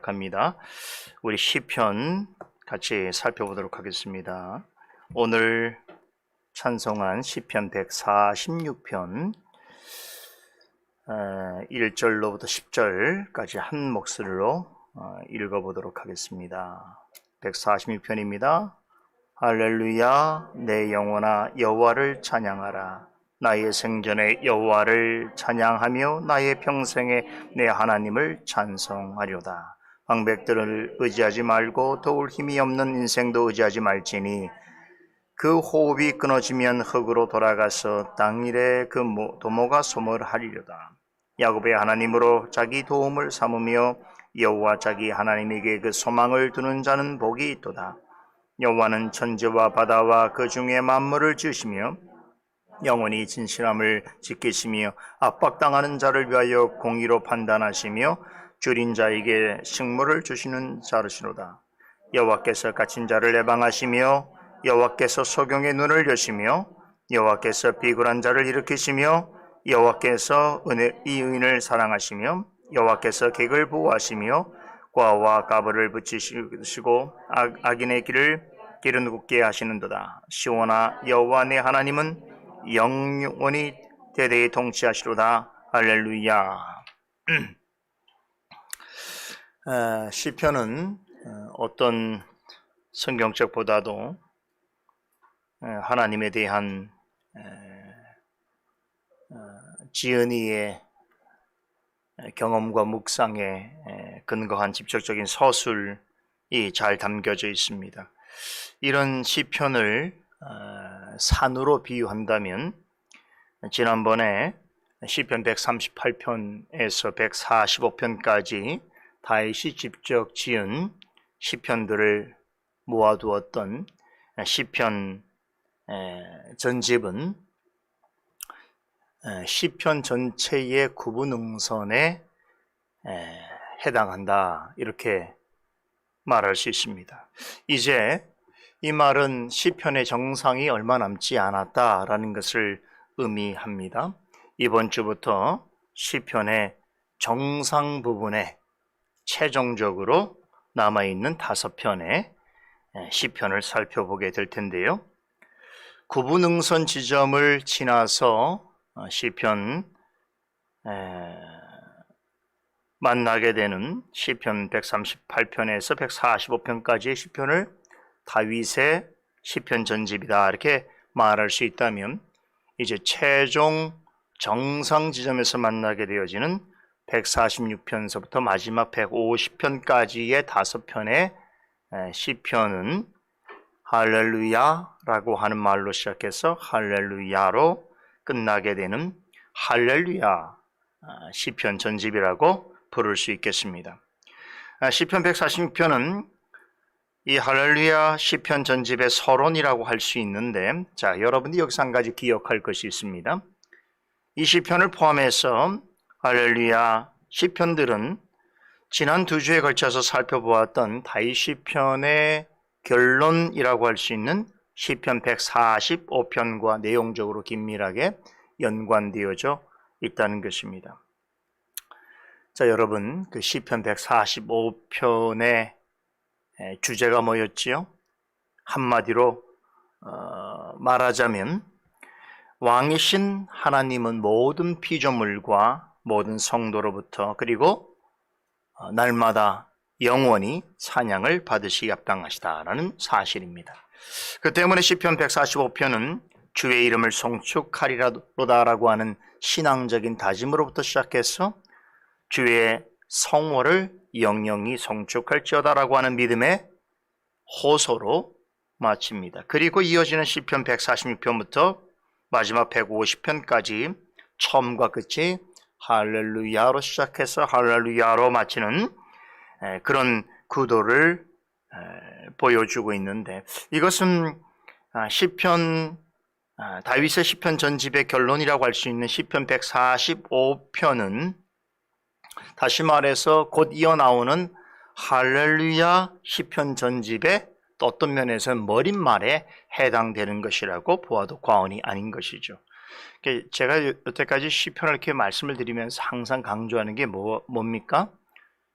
합니다. 우리 시편 같이 살펴보도록 하겠습니다. 오늘 찬송한 시편 146편 1절로부터 10절까지 한 목소리로 읽어보도록 하겠습니다. 146편입니다. 할렐루야, 내 영혼아 여호와를 찬양하라. 나의 생전에 여호와를 찬양하며 나의 평생에 내 하나님을 찬송하려다. 방백들을 의지하지 말고 더울 힘이 없는 인생도 의지하지 말지니 그 호흡이 끊어지면 흙으로 돌아가서 땅 위에 그 도모가 소멸하리로다. 야곱의 하나님으로 자기 도움을 삼으며 여호와 자기 하나님에게 그 소망을 두는 자는 복이 있도다. 여호와는 천지와 바다와 그 중에 만물을 지으시며 영원히 진실함을 지키시며 압박당하는 자를 위하여 공의로 판단하시며 줄인 자에게 식물을 주시는 자르시로다. 여호와께서 갇힌 자를 해방하시며 여호와께서 소경의 눈을 여시며 여호와께서 비굴한 자를 일으키시며 여호와께서 의인을 사랑하시며 여호와께서 객을 보호하시며 과와 가부를 붙이시고 악인의 길을 굳게 하시는도다. 시온아 여호와 내 하나님은 영원히 대대히 통치하시로다. 할렐루야. 시편은 어떤 성경책보다도 하나님에 대한 지은이의 경험과 묵상에 근거한 직접적인 서술이 잘 담겨져 있습니다. 이런 시편을 산으로 비유한다면 지난번에 시편 138편에서 145편까지 다윗이 직접 지은 시편들을 모아두었던 시편 전집은 시편 전체의 구분응선에 해당한다, 이렇게 말할 수 있습니다. 이제 이 말은 시편의 정상이 얼마 남지 않았다라는 것을 의미합니다. 이번 주부터 시편의 정상 부분에 최종적으로 남아있는 5편의 시편을 살펴보게 될 텐데요. 구분응선 지점을 지나서 시편 만나게 되는 시편 138편에서 145편까지의 시편을 다윗의 시편 전집이다, 이렇게 말할 수 있다면, 이제 최종 정상 지점에서 만나게 되어지는 146편서부터 마지막 150편까지의 5편의 시편은 할렐루야라고 하는 말로 시작해서 할렐루야로 끝나게 되는 할렐루야 시편 전집이라고 부를 수 있겠습니다. 시편 146편은 이 할렐루야 시편 전집의 서론이라고 할 수 있는데, 자, 여러분들이 여기서 한 가지 기억할 것이 있습니다. 이 시편을 포함해서 할렐루야 시편들은 지난 2주에 걸쳐서 살펴보았던 다윗 시편의 결론이라고 할 수 있는 시편 145편과 내용적으로 긴밀하게 연관되어져 있다는 것입니다. 자, 여러분, 그 시편 145편의 주제가 뭐였지요? 한마디로 말하자면 왕이신 하나님은 모든 피조물과 모든 성도로부터 그리고 날마다 영원히 찬양을 받으시기 합당하시다라는 사실입니다. 그 때문에 시편 145편은 주의 이름을 송축하리로다라고 하는 신앙적인 다짐으로부터 시작해서 주의 성호를 영영히 송축할지어다라고 하는 믿음의 호소로 마칩니다. 그리고 이어지는 시편 146편부터 마지막 150편까지 처음과 끝이 할렐루야로 시작해서 할렐루야로 마치는 그런 구도를 보여주고 있는데, 이것은 시편 다윗의 시편 전집의 결론이라고 할 수 있는 시편 145편은 다시 말해서 곧 이어나오는 할렐루야 시편 전집의 또 어떤 면에서는 머릿말에 해당되는 것이라고 보아도 과언이 아닌 것이죠. 제가 여태까지 시편을 이렇게 말씀을 드리면서 항상 강조하는 게 뭡니까?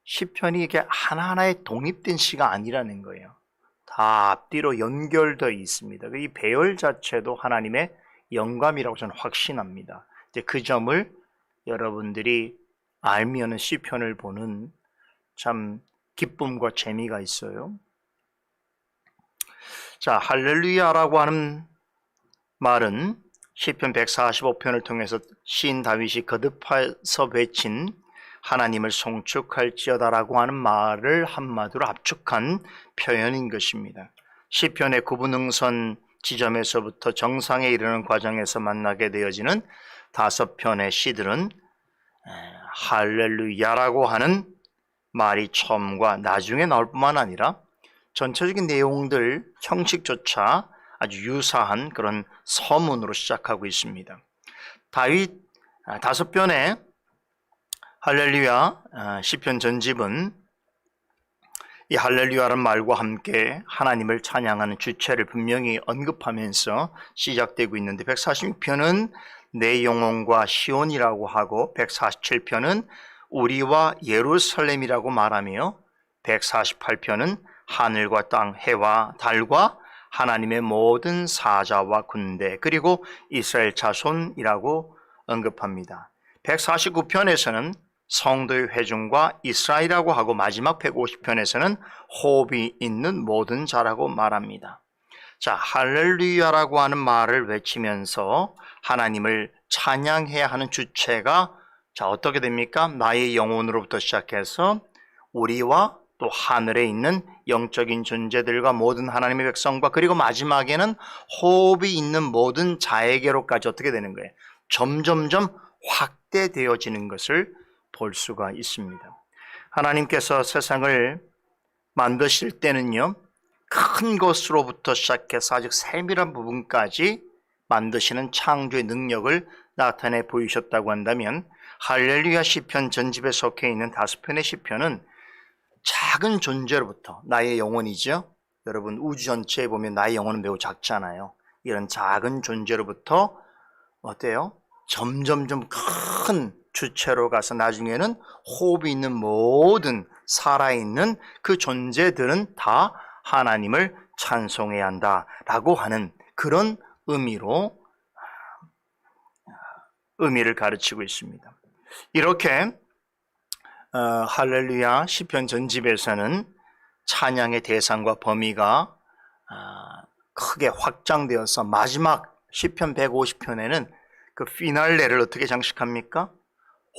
시편이 이게 하나하나의 독립된 시가 아니라는 거예요. 다 앞뒤로 연결되어 있습니다. 이 배열 자체도 하나님의 영감이라고 저는 확신합니다. 이제 그 점을 여러분들이 알면은 시편을 보는 참 기쁨과 재미가 있어요. 자, 할렐루야라고 하는 말은 시편 145편을 통해서 시인 다윗이 거듭해서 외친 하나님을 송축할지어다라고 하는 말을 한마디로 압축한 표현인 것입니다. 시편의 구분응선 지점에서부터 정상에 이르는 과정에서 만나게 되어지는 5편의 시들은 할렐루야라고 하는 말이 처음과 나중에 나올 뿐만 아니라 전체적인 내용들, 형식조차 아주 유사한 그런 서문으로 시작하고 있습니다. 다윗 5편의 할렐루야 시편 전집은 이 할렐루야라는 말과 함께 하나님을 찬양하는 주체를 분명히 언급하면서 시작되고 있는데 146편은 내 영혼과 시온이라고 하고 147편은 우리와 예루살렘이라고 말하며 148편은 하늘과 땅, 해와 달과 하나님의 모든 사자와 군대 그리고 이스라엘 자손이라고 언급합니다. 149편에서는 성도의 회중과 이스라엘이라고 하고 마지막 150편에서는 호흡이 있는 모든 자라고 말합니다. 자, 할렐루야라고 하는 말을 외치면서 하나님을 찬양해야 하는 주체가 자 어떻게 됩니까? 나의 영혼으로부터 시작해서 우리와 또 하늘에 있는 영적인 존재들과 모든 하나님의 백성과 그리고 마지막에는 호흡이 있는 모든 자에게로까지 어떻게 되는 거예요? 점점점 확대되어지는 것을 볼 수가 있습니다. 하나님께서 세상을 만드실 때는요, 큰 것으로부터 시작해서 아주 세밀한 부분까지 만드시는 창조의 능력을 나타내 보이셨다고 한다면 할렐루야 시편 전집에 속해 있는 5편의 시편은 작은 존재로부터 나의 영혼이죠. 여러분 우주 전체에 보면 나의 영혼은 매우 작잖아요. 이런 작은 존재로부터 어때요? 점점점 큰 주체로 가서 나중에는 호흡이 있는 모든 살아있는 그 존재들은 다 하나님을 찬송해야 한다라고 하는 그런 의미를 가르치고 있습니다. 이렇게 할렐루야 시편 전집에서는 찬양의 대상과 범위가 크게 확장되어서 마지막 시편 150편에는 그 피날레를 어떻게 장식합니까?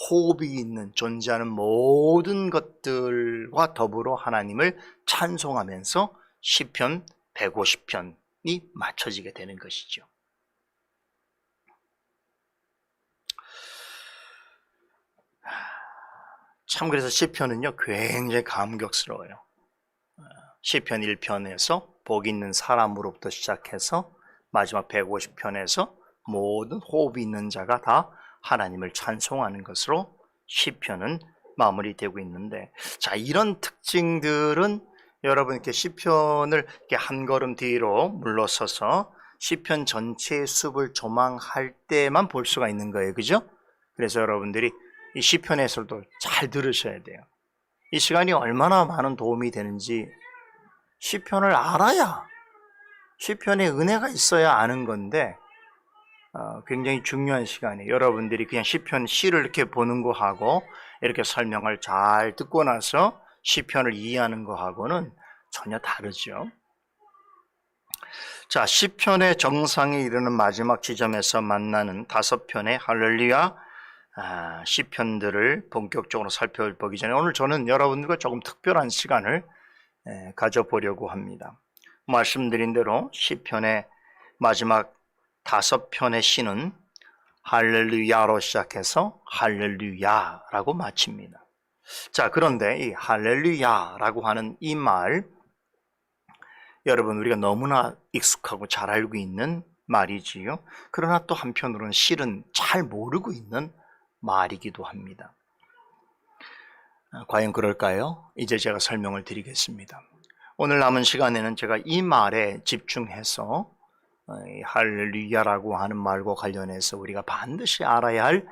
호흡이 있는 존재하는 모든 것들과 더불어 하나님을 찬송하면서 시편 150편이 맞춰지게 되는 것이죠. 참 그래서 시편은요 굉장히 감격스러워요. 시편 1편에서 복 있는 사람으로부터 시작해서 마지막 150편에서 모든 호흡이 있는 자가 다 하나님을 찬송하는 것으로 시편은 마무리되고 있는데, 자 이런 특징들은 여러분 이렇게 시편을 이렇게 한 걸음 뒤로 물러서서 시편 전체의 숲을 조망할 때만 볼 수가 있는 거예요, 그죠? 그래서 여러분들이 이 시편 해설도 잘 들으셔야 돼요. 이 시간이 얼마나 많은 도움이 되는지 시편을 알아야, 시편에 은혜가 있어야 아는 건데 굉장히 중요한 시간이에요. 여러분들이 그냥 시편 시를 이렇게 보는 거하고 이렇게 설명을 잘 듣고 나서 시편을 이해하는 거하고는 전혀 다르죠. 자, 시편의 정상에 이르는 마지막 지점에서 만나는 5편의 할렐루야 시편들을 본격적으로 살펴보기 전에 오늘 저는 여러분들과 조금 특별한 시간을 가져보려고 합니다. 말씀드린 대로 시편의 마지막 5편의 시는 할렐루야로 시작해서 할렐루야라고 마칩니다. 자, 그런데 이 할렐루야라고 하는 이 말, 여러분 우리가 너무나 익숙하고 잘 알고 있는 말이지요. 그러나 또 한편으로는 실은 잘 모르고 있는 말이기도 합니다. 과연 그럴까요? 이제 제가 설명을 드리겠습니다. 오늘 남은 시간에는 제가 이 말에 집중해서 할렐루야라고 하는 말과 관련해서 우리가 반드시 알아야 할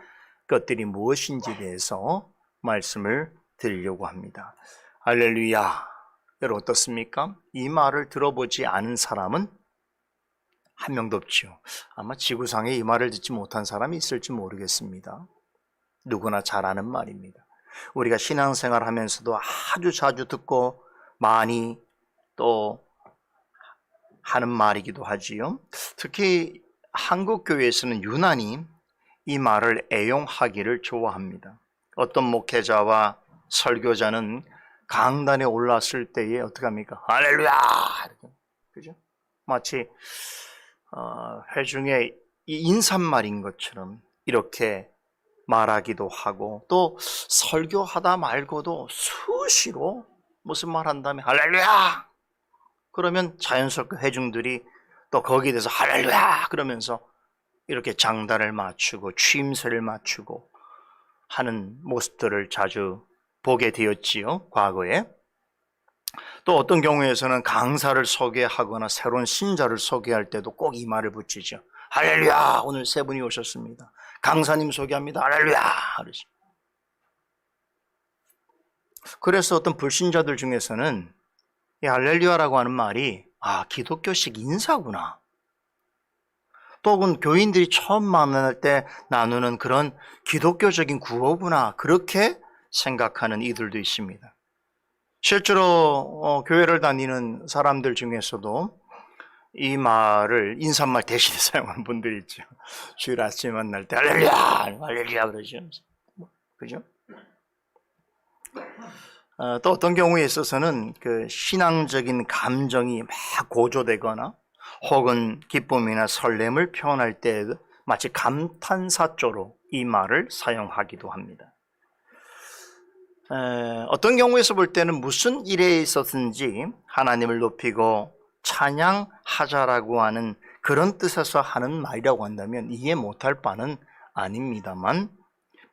것들이 무엇인지에 대해서 말씀을 드리려고 합니다. 할렐루야. 여러분 어떻습니까? 이 말을 들어보지 않은 사람은 한 명도 없죠. 아마 지구상에 이 말을 듣지 못한 사람이 있을지 모르겠습니다. 누구나 잘 아는 말입니다. 우리가 신앙생활 하면서도 아주 자주 듣고 많이 또 하는 말이기도 하지요. 특히 한국 교회에서는 유난히 이 말을 애용하기를 좋아합니다. 어떤 목회자와 설교자는 강단에 올랐을 때에 어떻게 합니까? 할렐루야! 그죠? 마치 회중의 이 인사말인 것처럼 이렇게 말하기도 하고, 또 설교하다 말고도 수시로 무슨 말 한다면 할렐루야! 그러면 자연스럽게 회중들이 또 거기에 대해서 할렐루야! 그러면서 이렇게 장단을 맞추고 취임새를 맞추고 하는 모습들을 자주 보게 되었지요, 과거에. 또 어떤 경우에서는 강사를 소개하거나 새로운 신자를 소개할 때도 꼭 이 말을 붙이죠. 할렐루야! 오늘 세 분이 오셨습니다. 강사님 소개합니다. 할렐루야! 그래서 어떤 불신자들 중에서는 이 할렐루야라고 하는 말이 기독교식 인사구나. 또 혹은 교인들이 처음 만날 때 나누는 그런 기독교적인 구호구나. 그렇게 생각하는 이들도 있습니다. 실제로 교회를 다니는 사람들 중에서도 이 말을 인사말 대신에 사용하는 분들이 있죠. 주일 아침에 만날 때 할렐루야! 할렐루야! 그러죠. 그죠? 또 어떤 경우에 있어서는 그 신앙적인 감정이 막 고조되거나 혹은 기쁨이나 설렘을 표현할 때 마치 감탄사조로 이 말을 사용하기도 합니다. 어떤 경우에서 볼 때는 무슨 일에 있었든지 하나님을 높이고 찬양하자라고 하는 그런 뜻에서 하는 말이라고 한다면 이해 못할 바는 아닙니다만,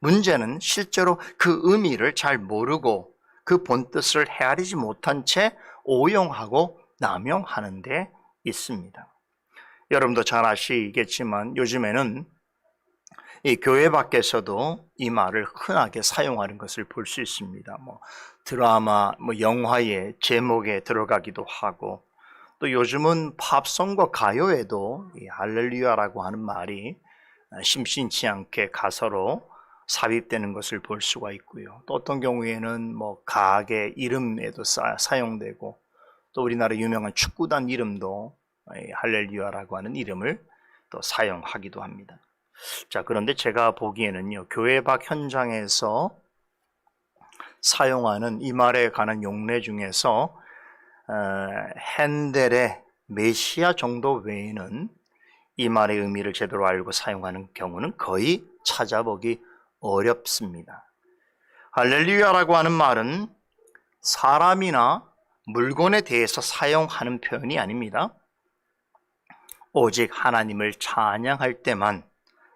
문제는 실제로 그 의미를 잘 모르고 그 본뜻을 헤아리지 못한 채 오용하고 남용하는 데 있습니다. 여러분도 잘 아시겠지만 요즘에는 이 교회 밖에서도 이 말을 흔하게 사용하는 것을 볼 수 있습니다. 드라마, 영화의 제목에 들어가기도 하고, 또 요즘은 팝송과 가요에도 이 할렐루야라고 하는 말이 심심치 않게 가사로 삽입되는 것을 볼 수가 있고요. 또 어떤 경우에는 가게 이름에도 사용되고, 또 우리나라 유명한 축구단 이름도 할렐루야라고 하는 이름을 또 사용하기도 합니다. 자, 그런데 제가 보기에는요, 교회 밖 현장에서 사용하는 이 말에 관한 용례 중에서 핸델의 메시아 정도 외에는 이 말의 의미를 제대로 알고 사용하는 경우는 거의 찾아보기 어렵습니다. 할렐루야라고 하는 말은 사람이나 물건에 대해서 사용하는 표현이 아닙니다. 오직 하나님을 찬양할 때만,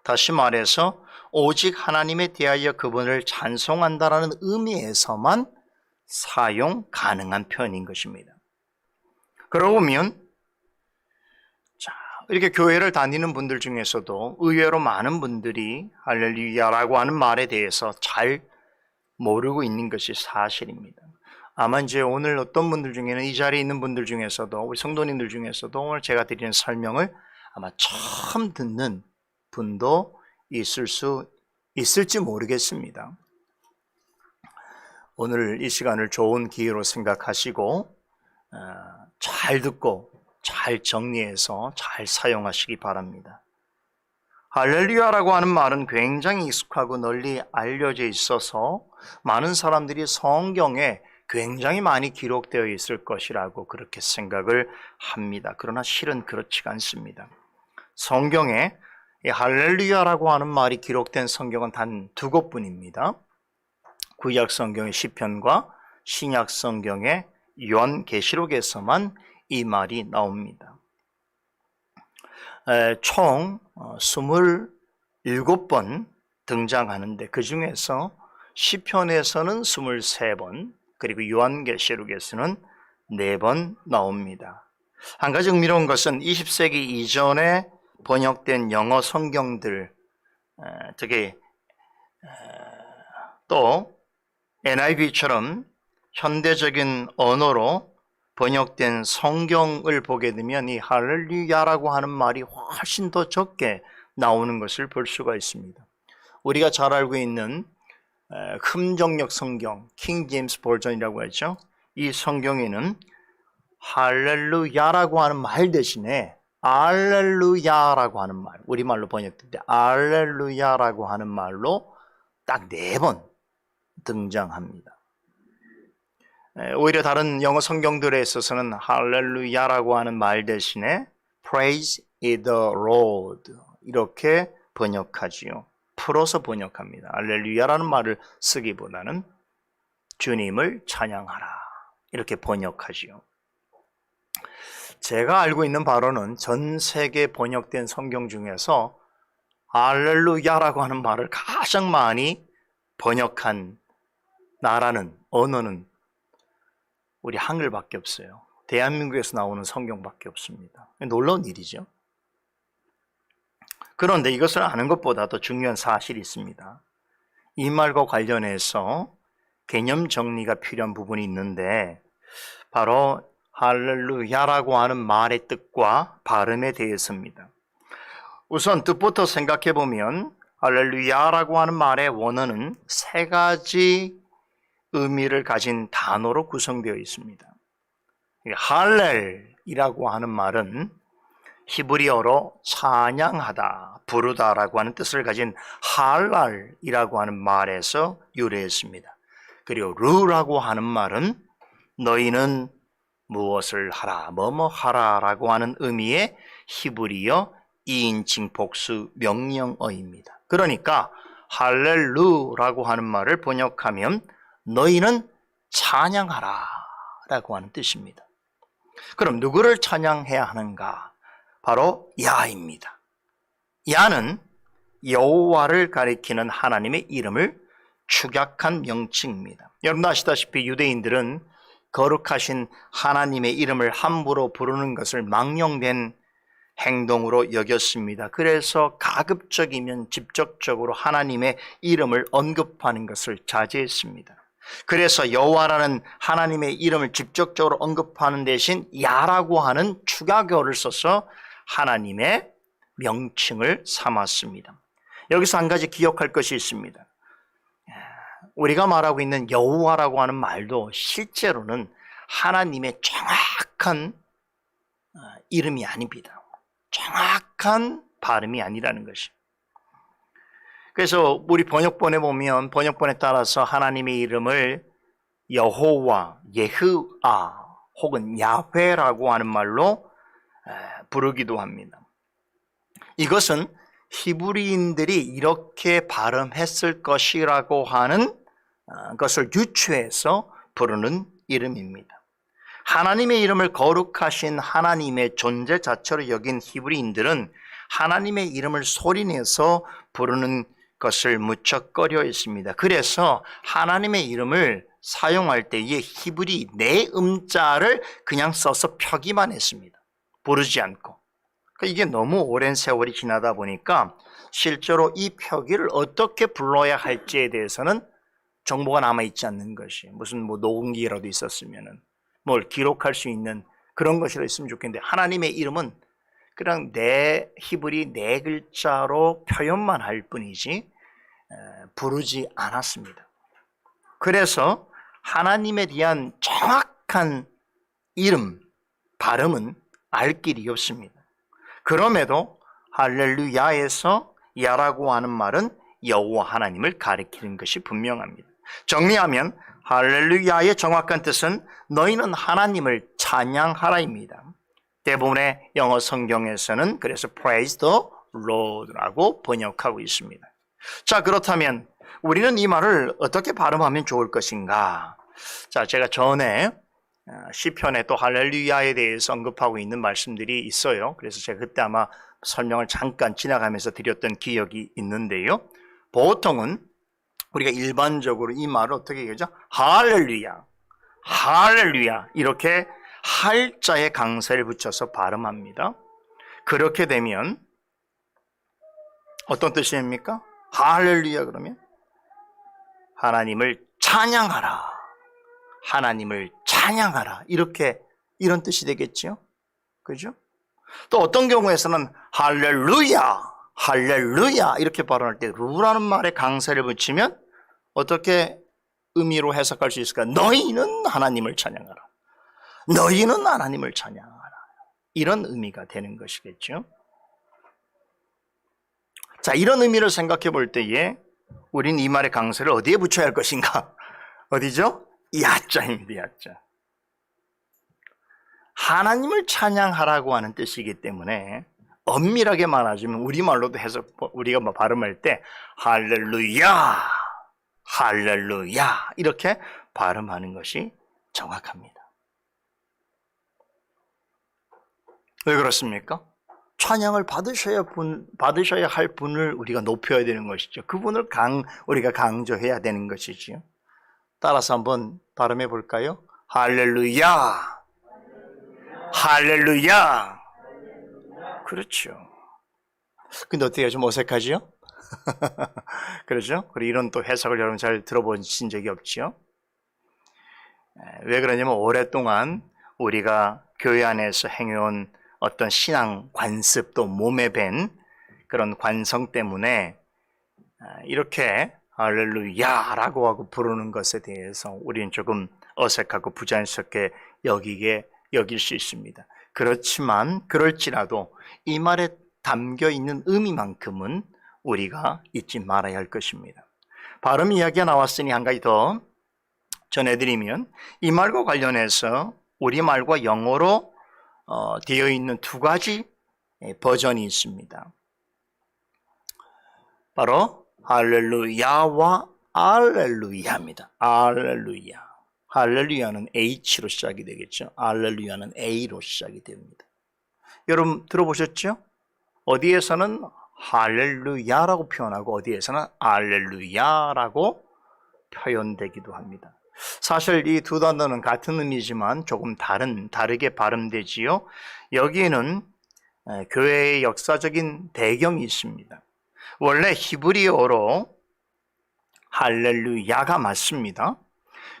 다시 말해서 오직 하나님에 대하여 그분을 찬송한다라는 의미에서만 사용 가능한 표현인 것입니다. 그러고 보면 이렇게 교회를 다니는 분들 중에서도 의외로 많은 분들이 할렐루야라고 하는 말에 대해서 잘 모르고 있는 것이 사실입니다. 아마 이제 오늘 어떤 분들 중에는 이 자리에 있는 분들 중에서도, 우리 성도님들 중에서도 오늘 제가 드리는 설명을 아마 처음 듣는 분도 있을지 모르겠습니다. 오늘 이 시간을 좋은 기회로 생각하시고 잘 듣고 잘 정리해서 잘 사용하시기 바랍니다. 할렐루야라고 하는 말은 굉장히 익숙하고 널리 알려져 있어서 많은 사람들이 성경에 굉장히 많이 기록되어 있을 것이라고 그렇게 생각을 합니다. 그러나 실은 그렇지가 않습니다. 성경에 이 할렐루야라고 하는 말이 기록된 성경은 단 2곳뿐입니다. 구약 성경의 시편과 신약 성경의 요한계시록에서만 이 말이 나옵니다. 총 27번 등장하는데 그 중에서 시편에서는 23번, 그리고 요한계시록에서는 4번 나옵니다. 한 가지 흥미로운 것은 20세기 이전에 번역된 영어 성경들, 특히 또 NIV처럼 현대적인 언어로 번역된 성경을 보게 되면 이 할렐루야라고 하는 말이 훨씬 더 적게 나오는 것을 볼 수가 있습니다. 우리가 잘 알고 있는 흠정역 성경, 킹 제임스 버전이라고 하죠. 이 성경에는 할렐루야라고 하는 말 대신에 알렐루야라고 하는 말, 우리말로 번역될 때 알렐루야라고 하는 말로 딱 4번 등장합니다. 오히려 다른 영어 성경들에 있어서는 할렐루야라고 하는 말 대신에 Praise the Lord 이렇게 번역하지요. 풀어서 번역합니다. 할렐루야라는 말을 쓰기보다는 주님을 찬양하라 이렇게 번역하지요. 제가 알고 있는 바로는 전 세계 번역된 성경 중에서 할렐루야라고 하는 말을 가장 많이 번역한 나라는 언어는 우리 한글밖에 없어요. 대한민국에서 나오는 성경밖에 없습니다. 놀라운 일이죠. 그런데 이것을 아는 것보다 더 중요한 사실이 있습니다. 이 말과 관련해서 개념 정리가 필요한 부분이 있는데 바로 할렐루야라고 하는 말의 뜻과 발음에 대해서입니다. 우선 뜻부터 생각해 보면 할렐루야라고 하는 말의 원어는 3가지 의미를 가진 단어로 구성되어 있습니다. 할렐이라고 하는 말은 히브리어로 찬양하다, 부르다라고 하는 뜻을 가진 할랄이라고 하는 말에서 유래했습니다. 그리고 루라고 하는 말은 너희는 무엇을 하라, 뭐뭐 하라라고 하는 의미의 히브리어 2인칭 복수 명령어입니다. 그러니까 할렐루라고 하는 말을 번역하면 너희는 찬양하라 라고 하는 뜻입니다. 그럼 누구를 찬양해야 하는가? 바로 야입니다. 야는 여호와를 가리키는 하나님의 이름을 축약한 명칭입니다. 여러분 아시다시피 유대인들은 거룩하신 하나님의 이름을 함부로 부르는 것을 망령된 행동으로 여겼습니다. 그래서 가급적이면 직접적으로 하나님의 이름을 언급하는 것을 자제했습니다. 그래서 여호와라는 하나님의 이름을 직접적으로 언급하는 대신 야라고 하는 축약어를 써서 하나님의 명칭을 삼았습니다. 여기서 한 가지 기억할 것이 있습니다. 우리가 말하고 있는 여호와라고 하는 말도 실제로는 하나님의 정확한 이름이 아닙니다. 정확한 발음이 아니라는 것이. 그래서 우리 번역본에 보면 번역본에 따라서 하나님의 이름을 여호와, 예흐아 혹은 야훼라고 하는 말로 부르기도 합니다. 이것은 히브리인들이 이렇게 발음했을 것이라고 하는 것을 유추해서 부르는 이름입니다. 하나님의 이름을 거룩하신 하나님의 존재 자체로 여긴 히브리인들은 하나님의 이름을 소리내서 부르는 것을 무척 꺼려했습니다. 그래서 하나님의 이름을 사용할 때에 히브리 4음자를 그냥 써서 펴기만 했습니다. 부르지 않고. 이게 너무 오랜 세월이 지나다 보니까 실제로 이 표기를 어떻게 불러야 할지에 대해서는 정보가 남아있지 않는 것이, 무슨 녹음기라도 있었으면은 뭘 기록할 수 있는 그런 것이라 있으면 좋겠는데, 하나님의 이름은 그냥 히브리 4글자로 표현만 할 뿐이지 부르지 않았습니다. 그래서 하나님에 대한 정확한 이름, 발음은 알 길이 없습니다. 그럼에도 할렐루야에서 야라고 하는 말은 여호와 하나님을 가리키는 것이 분명합니다. 정리하면 할렐루야의 정확한 뜻은 너희는 하나님을 찬양하라입니다. 대부분의 영어 성경에서는 그래서 Praise the Lord라고 번역하고 있습니다. 자, 그렇다면 우리는 이 말을 어떻게 발음하면 좋을 것인가? 자, 제가 전에 시편에 또 할렐루야에 대해서 언급하고 있는 말씀들이 있어요. 그래서 제가 그때 아마 설명을 잠깐 지나가면서 드렸던 기억이 있는데요. 보통은 우리가 일반적으로 이 말을 어떻게 얘기하죠? 할렐루야, 할렐루야 이렇게 할자에 강세를 붙여서 발음합니다. 그렇게 되면 어떤 뜻입니까? 할렐루야 그러면 하나님을 찬양하라. 하나님을 찬양하라. 이런 뜻이 되겠죠. 그죠? 또 어떤 경우에서는 할렐루야, 할렐루야 이렇게 발언할 때 루라는 말에 강세를 붙이면 어떻게 의미로 해석할 수 있을까? 너희는 하나님을 찬양하라. 너희는 하나님을 찬양하라. 이런 의미가 되는 것이겠죠. 자, 이런 의미를 생각해 볼 때에 우린 이 말의 강세를 어디에 붙여야 할 것인가? 어디죠? 야자입니다. 야자. 하나님을 찬양하라고 하는 뜻이기 때문에 엄밀하게 말하자면 우리말로도 해석, 우리가 발음할 때 할렐루야, 할렐루야 이렇게 발음하는 것이 정확합니다. 왜 그렇습니까? 찬양을 받으셔야 할 분을 우리가 높여야 되는 것이죠. 그분을 우리가 강조해야 되는 것이지요. 따라서 한번 발음해 볼까요? 할렐루야, 할렐루야. 그렇죠. 근데 어떻게 좀 어색하죠? 그렇죠? 그리고 이런 또 해석을 여러분 잘 들어보신 적이 없죠? 왜 그러냐면 오랫동안 우리가 교회 안에서 행해온 어떤 신앙 관습 또 몸에 밴 그런 관성 때문에 이렇게 할렐루야라고 하고 부르는 것에 대해서 우리는 조금 어색하고 부자연스럽게 여길 수 있습니다. 그렇지만 그럴지라도 이 말에 담겨 있는 의미만큼은 우리가 잊지 말아야 할 것입니다. 발음 이야기가 나왔으니 한 가지 더 전해드리면 이 말과 관련해서 우리말과 영어로 되어 있는 두 가지 버전이 있습니다. 바로 할렐루야와 알렐루야입니다. 알렐루야. 할렐루야는 H로 시작이 되겠죠. 알렐루야는 A로 시작이 됩니다. 여러분 들어보셨죠? 어디에서는 할렐루야라고 표현하고 어디에서는 알렐루야라고 표현되기도 합니다. 사실 이 두 단어는 같은 의미지만 조금 다르게 발음되지요. 여기에는 교회의 역사적인 배경이 있습니다. 원래 히브리어로 할렐루야가 맞습니다.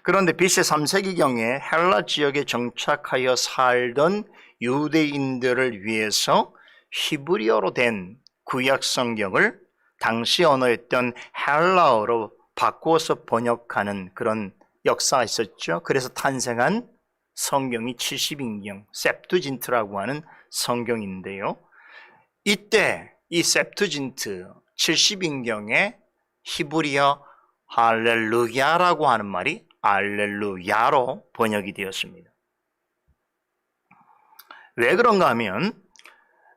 그런데 BC 3세기경에 헬라 지역에 정착하여 살던 유대인들을 위해서 히브리어로 된 구약 성경을 당시 언어였던 헬라어로 바꾸어서 번역하는 그런 역사가 있었죠. 그래서 탄생한 성경이 70인경, 셉투진트라고 하는 성경인데요. 이때 이 셉투진트 70인경에 히브리어 할렐루야라고 하는 말이 알렐루야로 번역이 되었습니다. 왜 그런가 하면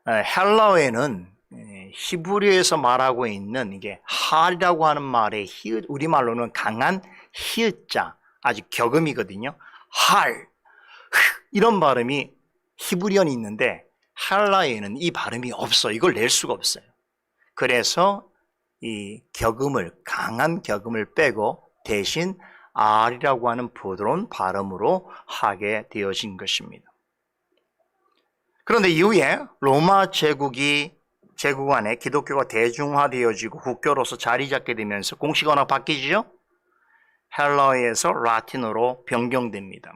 헬라어에는 히브리어에서 말하고 있는 이게 할이라고 하는 말의 히읗, 우리말로는 강한 히읗자, 아주 격음이거든요. 할, 이런 발음이 히브리어는 있는데 헬라어에는 이 발음이 없어. 이걸 낼 수가 없어요. 그래서 이 격음을, 강한 격음을 빼고 대신 R이라고 하는 부드러운 발음으로 하게 되어진 것입니다. 그런데 이후에 로마 제국 안에 기독교가 대중화되어지고 국교로서 자리 잡게 되면서 공식 언어가 바뀌죠. 헬라어에서 라틴어로 변경됩니다.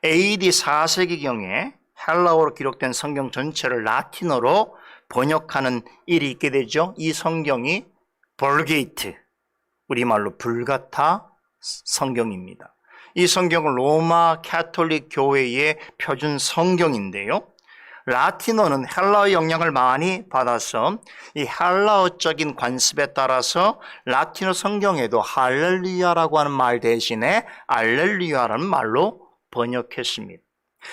AD 4세기경에 헬라어로 기록된 성경 전체를 라틴어로 번역하는 일이 있게 되죠. 이 성경이 볼게이트, 우리말로 불가타 성경입니다. 이 성경은 로마 가톨릭 교회의 표준 성경인데요. 라틴어는 헬라어 영향을 많이 받아서 이 헬라어적인 관습에 따라서 라틴어 성경에도 할렐루야라고 하는 말 대신에 알렐루야라는 말로 번역했습니다.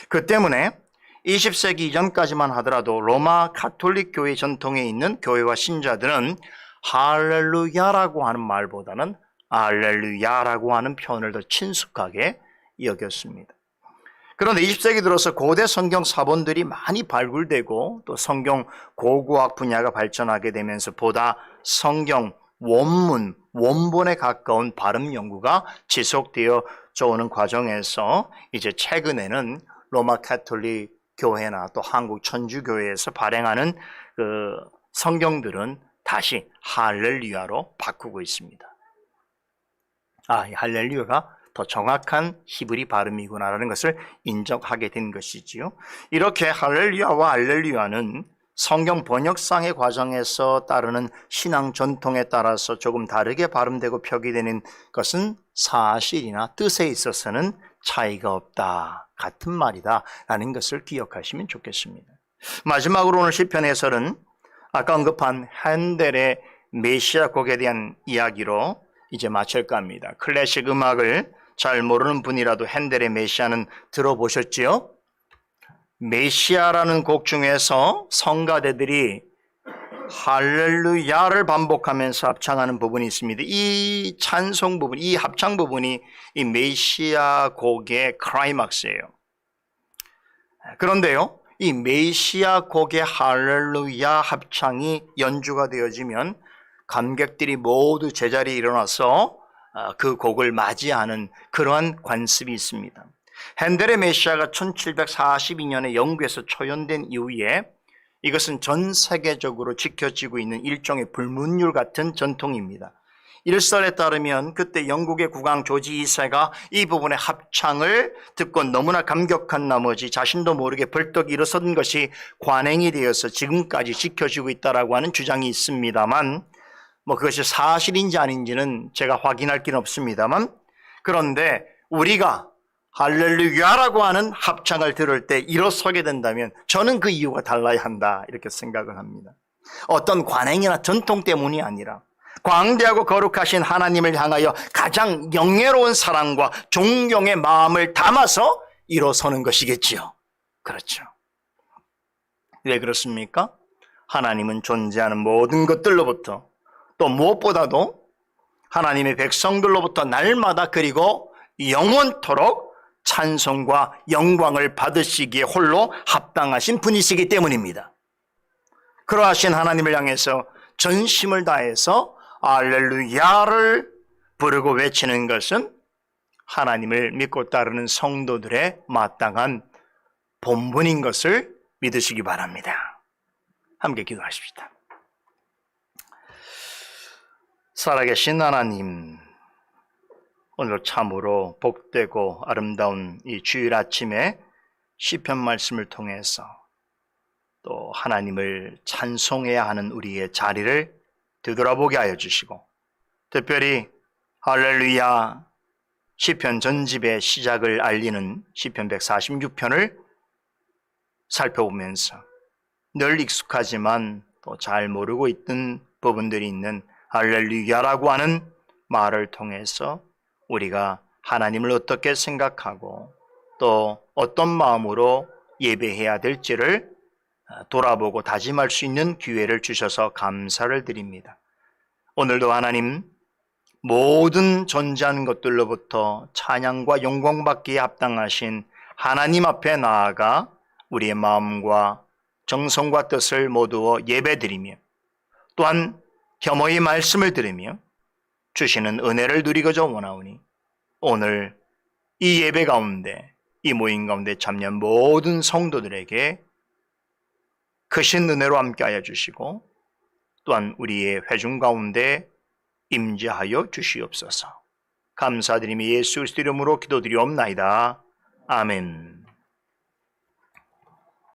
그 때문에 20세기 이전까지만 하더라도 로마 가톨릭 교회 전통에 있는 교회와 신자들은 할렐루야라고 하는 말보다는 알렐루야라고 하는 표현을 더 친숙하게 여겼습니다. 그런데 20세기 들어서 고대 성경 사본들이 많이 발굴되고 또 성경 고고학 분야가 발전하게 되면서 보다 성경 원본에 가까운 발음 연구가 지속되어 오는 과정에서 이제 최근에는 로마 가톨릭 교회나 또 한국 천주교회에서 발행하는 그 성경들은 다시 할렐루야로 바꾸고 있습니다. 이 할렐루야가 더 정확한 히브리 발음이구나라는 것을 인정하게 된 것이지요. 이렇게 할렐루야와 알렐루야는 성경 번역상의 과정에서 따르는 신앙 전통에 따라서 조금 다르게 발음되고 표기되는 것은 사실이나 뜻에 있어서는 차이가 없다, 같은 말이다 라는 것을 기억하시면 좋겠습니다. 마지막으로 오늘 시편 해설은 아까 언급한 핸델의 메시아 곡에 대한 이야기로 이제 마칠까 합니다. 클래식 음악을 잘 모르는 분이라도 핸델의 메시아는 들어보셨지요? 메시아라는 곡 중에서 성가대들이 할렐루야를 반복하면서 합창하는 부분이 있습니다. 이 찬송 부분, 이 합창 부분이 이 메시아 곡의 클라이막스예요. 그런데요, 이 메시아 곡의 할렐루야 합창이 연주가 되어지면 관객들이 모두 제자리에 일어나서 그 곡을 맞이하는 그러한 관습이 있습니다. 핸델의 메시아가 1742년에 영국에서 초연된 이후에 이것은 전 세계적으로 지켜지고 있는 일종의 불문율 같은 전통입니다. 일설에 따르면 그때 영국의 국왕 조지 2세가 이 부분의 합창을 듣고 너무나 감격한 나머지 자신도 모르게 벌떡 일어선 것이 관행이 되어서 지금까지 지켜지고 있다라고 하는 주장이 있습니다만, 그것이 사실인지 아닌지는 제가 확인할 길은 없습니다만, 그런데 우리가 할렐루야라고 하는 합창을 들을 때 일어서게 된다면 저는 그 이유가 달라야 한다 이렇게 생각을 합니다. 어떤 관행이나 전통 때문이 아니라 광대하고 거룩하신 하나님을 향하여 가장 영예로운 사랑과 존경의 마음을 담아서 일어서는 것이겠지요. 그렇죠. 왜 그렇습니까? 하나님은 존재하는 모든 것들로부터, 또 무엇보다도 하나님의 백성들로부터 날마다 그리고 영원토록 찬송과 영광을 받으시기에 홀로 합당하신 분이시기 때문입니다. 그러하신 하나님을 향해서 전심을 다해서 할렐루야를 부르고 외치는 것은 하나님을 믿고 따르는 성도들의 마땅한 본분인 것을 믿으시기 바랍니다. 함께 기도하십시다. 살아계신 하나님, 오늘 참으로 복되고 아름다운 이 주일 아침에 시편 말씀을 통해서 또 하나님을 찬송해야 하는 우리의 자리를 되돌아보게 하여 주시고, 특별히 할렐루야 시편 전집의 시작을 알리는 시편 146편을 살펴보면서 늘 익숙하지만 또 잘 모르고 있던 부분들이 있는 할렐루야라고 하는 말을 통해서 우리가 하나님을 어떻게 생각하고 또 어떤 마음으로 예배해야 될지를 돌아보고 다짐할 수 있는 기회를 주셔서 감사를 드립니다. 오늘도 하나님, 모든 존재하는 것들로부터 찬양과 영광받기에 합당하신 하나님 앞에 나아가 우리의 마음과 정성과 뜻을 모두어 예배드리며, 또한 겸허히 말씀을 들으며 주시는 은혜를 누리고자 원하오니, 오늘 이 예배 가운데, 이 모임 가운데 참여한 모든 성도들에게 크신 은혜로 함께하여 주시고, 또한 우리의 회중 가운데 임재하여 주시옵소서. 감사드리며 예수 그리스도 이름으로 기도드리옵나이다. 아멘.